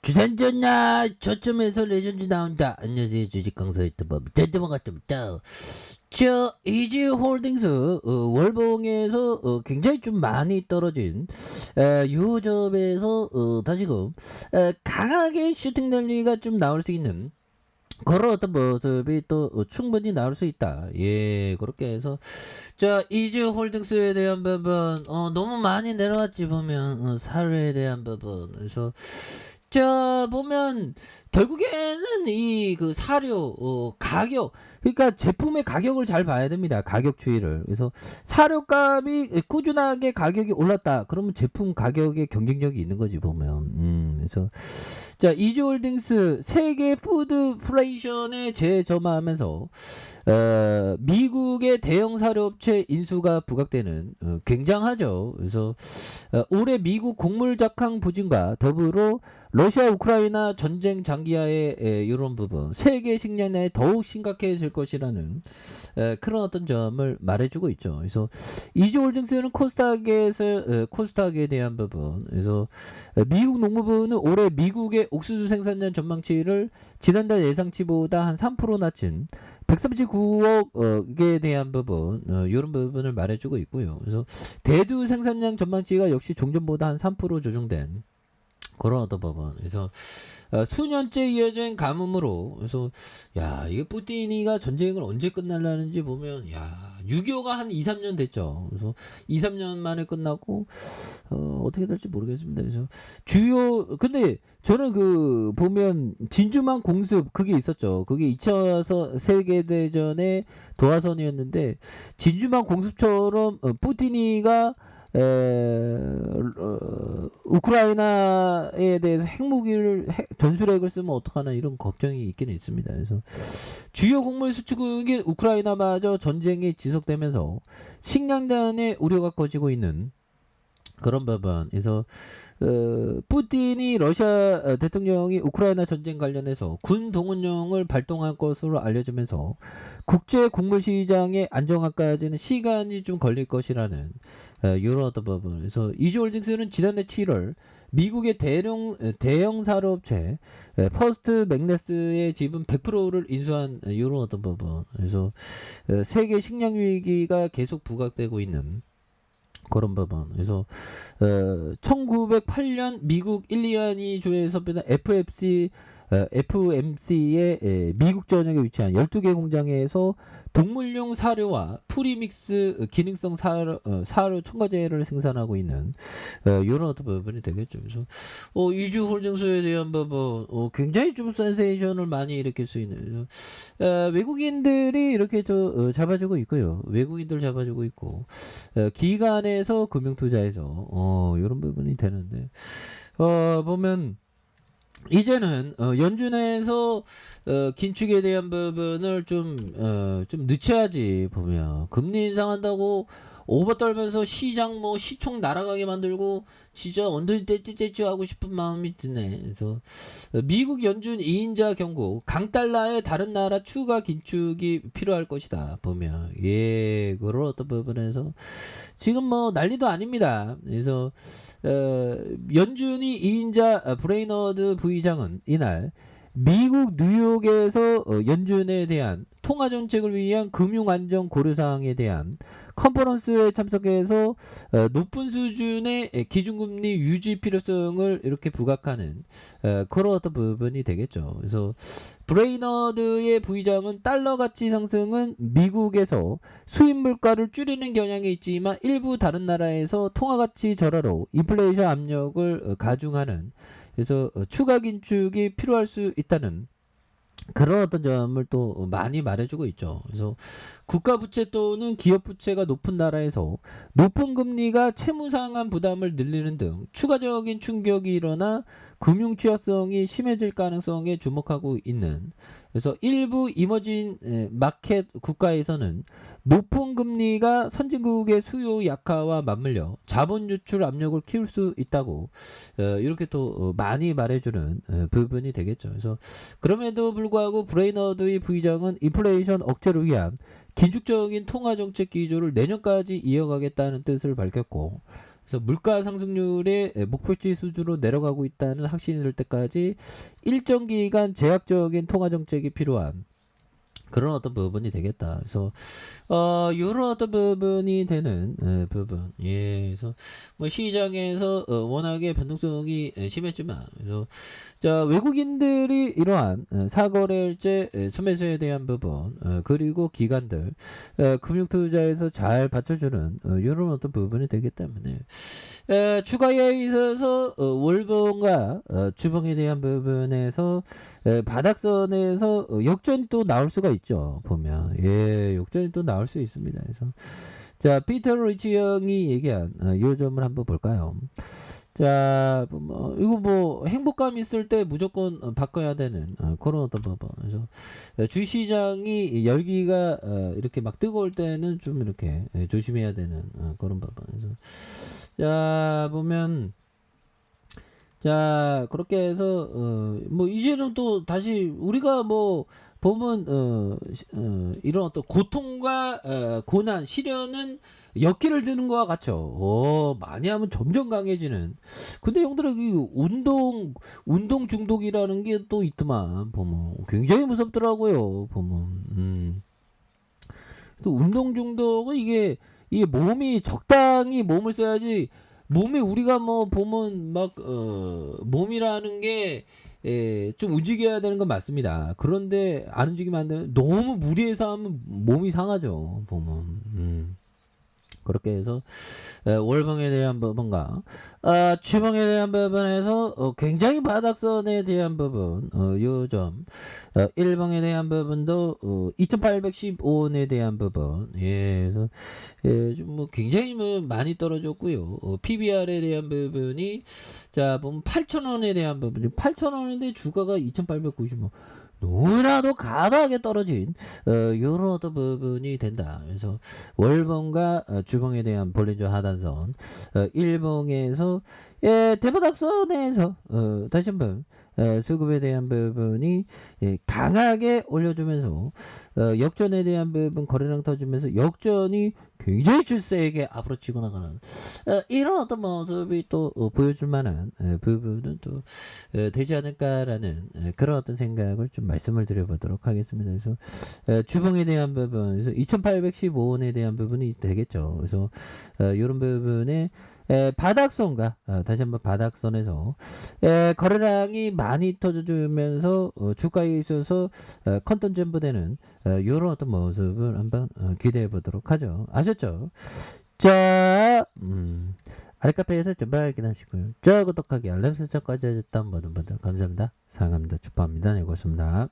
주산전나 저점에서 레전드 나온다. 안녕하세요. 주식강사 유튜버 대대방가점입니다. 저 이지홀딩스 월봉에서 굉장히 좀 많이 떨어진 요점에서 다시금 강하게 슈팅 랠리가 좀 나올 수 있는 그런 어떤 모습이 또 충분히 나올 수 있다. 예, 그렇게 해서 자 이지홀딩스에 대한 부분 너무 많이 내려왔지 보면 사료에 대한 부분. 그래서 자 보면 결국에는 이 그 사료 가격, 그러니까 제품의 가격을 잘 봐야 됩니다. 가격 추이를. 그래서 사료값이 꾸준하게 가격이 올랐다 그러면 제품 가격에 경쟁력이 있는 거지 보면. 그래서 자 이지홀딩스 세계 푸드 플레이션에 재점화하면서 미국의 대형 사료업체 인수가 부각되는 굉장하죠. 그래서 올해 미국 곡물 작황 부진과 더불어 러시아 우크라이나 전쟁 장기화의 이런 부분 세계 식량난에 더욱 심각해질 것이라는 그런 어떤 점을 말해주고 있죠. 그래서 이지홀딩스는 코스닥에 대한 부분. 그래서 미국 농무부는 올해 미국의 옥수수 생산량 전망치를 지난달 예상치보다 한 3% 낮춘 139억에 대한 부분, 이런 부분을 말해주고 있고요. 그래서 대두 생산량 전망치가 역시 종전보다 한 3% 조정된 그런 어떤 부분. 그래서 수년째 이어진 가뭄으로, 그래서 야 이게 뿌티니가 전쟁을 언제 끝날라는지 보면 야 6.25가 한 2, 3년 됐죠. 그래서 2, 3년 만에 끝나고 어떻게 될지 모르겠습니다. 그래서 근데 저는 그 보면 진주만 공습 그게 있었죠. 그게 2차 세계대전의 도화선이었는데 진주만 공습처럼 푸틴이가 우크라이나에 대해서 전술핵을 쓰면 어떡하나 이런 걱정이 있긴 있습니다. 그래서 주요 곡물 수출국인 우크라이나마저 전쟁이 지속되면서 식량난의 우려가 커지고 있는 그런 부분. 그래서 푸틴이 러시아 대통령이 우크라이나 전쟁 관련해서 군 동원령을 발동할 것으로 알려지면서 국제 곡물 시장의 안정화까지는 시간이 좀 걸릴 것이라는 이런 어떤 부분. 그래서 이지홀딩스는 지난해 7월 미국의 대형 사료업체 퍼스트 맥네스의 지분 100%를 인수한 이런 어떤 부분. 그래서 세계 식량 위기가 계속 부각되고 있는 그런 부분. 그래서 1908년 미국 일리아니 주에 선보이는 FMC의 미국 전역에 위치한 12개 공장에서 동물용 사료와 프리믹스 기능성 사료 첨가제를 생산하고 있는 이런 어떤 부분이 되겠죠. 그래서 이주홀딩스에 대한 부분 굉장히 좀 센세이션을 많이 일으킬 수 있는 외국인들이 이렇게 잡아주고 있고요. 외국인들 잡아주고 있고 기관에서 금융투자에서 이런 부분이 되는데 보면 이제는 연준에서 긴축에 대한 부분을 좀 늦춰야지. 보면 금리 인상한다고 오버 떨면서 시장 시총 날아가게 만들고 진짜 언더리 떼찌 하고 싶은 마음이 드네. 그래서 미국 연준 2인자 경고 강달러의 다른 나라 추가 긴축이 필요할 것이다. 보면 그런 어떤 부분에서 지금 난리도 아닙니다. 그래서 연준이 2인자 브레이너드 부의장은 이날 미국 뉴욕에서 연준에 대한 통화정책을 위한 금융안정 고려사항에 대한 컨퍼런스에 참석해서 높은 수준의 기준금리 유지 필요성을 이렇게 부각하는 그런 어떤 부분이 되겠죠. 그래서 브레이너드의 부의장은 달러 가치 상승은 미국에서 수입 물가를 줄이는 경향이 있지만 일부 다른 나라에서 통화 가치 절하로 인플레이션 압력을 가중하는, 그래서 추가 긴축이 필요할 수 있다는 그런 어떤 점을 또 많이 말해주고 있죠. 그래서 국가 부채 또는 기업 부채가 높은 나라에서 높은 금리가 채무 상환 부담을 늘리는 등 추가적인 충격이 일어나 금융 취약성이 심해질 가능성에 주목하고 있는, 그래서 일부 이머징 마켓 국가에서는 높은 금리가 선진국의 수요 약화와 맞물려 자본 유출 압력을 키울 수 있다고 이렇게 또 많이 말해주는 부분이 되겠죠. 그래서 그럼에도 불구하고 브레이너드의 부의장은 인플레이션 억제를 위한 긴축적인 통화정책 기조를 내년까지 이어가겠다는 뜻을 밝혔고, 그래서 물가 상승률의 목표치 수준으로 내려가고 있다는 확신이 들 때까지 일정 기간 제약적인 통화 정책이 필요한 그런 어떤 부분이 되겠다. 그래서 요런 어떤 부분이 되는 부분. 예. 그래서 뭐 시장에서 워낙에 변동성이 심했지만 그래서 자, 외국인들이 이러한 사거래일제 소매수에 대한 부분 그리고 기관들 금융투자에서 잘 받쳐주는 요런 어떤 부분이 되기 때문에 추가에 있어서 월봉과 주봉에 대한 부분에서 바닥선에서 역전이 또 나올 수가 있죠. 보면 예, 역전이 또 나올 수 있습니다. 그래서 자, 피터 리치 형이 얘기한 요 점을 한번 볼까요? 자, 이거 뭐 행복감 있을 때 무조건 바꿔야 되는 그런 어떤 부분. 그래서 주시장이 열기가 이렇게 막 뜨거울 때는 좀 이렇게 조심해야 되는 그런 부분. 그래서 자, 보면 자, 그렇게 해서 뭐 이제는 또 다시 우리가 뭐 보면 이런 어떤 고통과 고난, 시련은 역기를 드는 것과 같죠. 많이 하면 점점 강해지는. 근데 형들은 이 운동 중독이라는 게 또 있더만 보면 굉장히 무섭더라고요. 보면. 그래서 운동 중독은 이게 몸이 적당히 몸을 써야지. 몸이 우리가 뭐 보면 막 몸이라는 게 좀 움직여야 되는 건 맞습니다. 그런데 안 움직이면 안 되는, 너무 무리해서 하면 몸이 상하죠. 보면. 그렇게 해서 월봉에 대한 부분과 주봉에 대한 부분에서 굉장히 바닥선에 대한 부분 요점 1봉에 대한 부분도 2815원에 대한 부분 예, 그래서 좀 뭐 굉장히 뭐 많이 떨어졌고요. PBR에 대한 부분이 자 보면 8,000원에 대한 부분 8,000원인데 주가가 2890원 너무나도 과다하게 떨어진 요런 어떤 부분이 된다. 그래서 월봉과 주봉에 대한 볼린저 하단선 일봉에서 대바닥선에서 다시 한번 수급에 대한 부분이 강하게 올려주면서 역전에 대한 부분 거래량 터지면서 역전이 굉장히 줄세게 앞으로 치고 나가는 이런 어떤 모습이 또 보여줄 만한 부분은 또 되지 않을까라는 그런 어떤 생각을 좀 말씀을 드려보도록 하겠습니다. 그래서 주봉에 대한 부분에서 2815원에 대한 부분이 되겠죠. 그래서 이런 부분에 바닥선과 다시 한번 바닥선에서 거래량이 많이 터져주면서 주가에 있어서 컨턴 전부되는 이런 어떤 모습을 한번 기대해 보도록 하죠. 아셨죠? 자, 아랫카페에서 전발 확인하시고요. 저 구독하기 알람 설정까지 해줬던 모든 분들 감사합니다. 사랑합니다. 축복합니다. 네, 고맙습니다.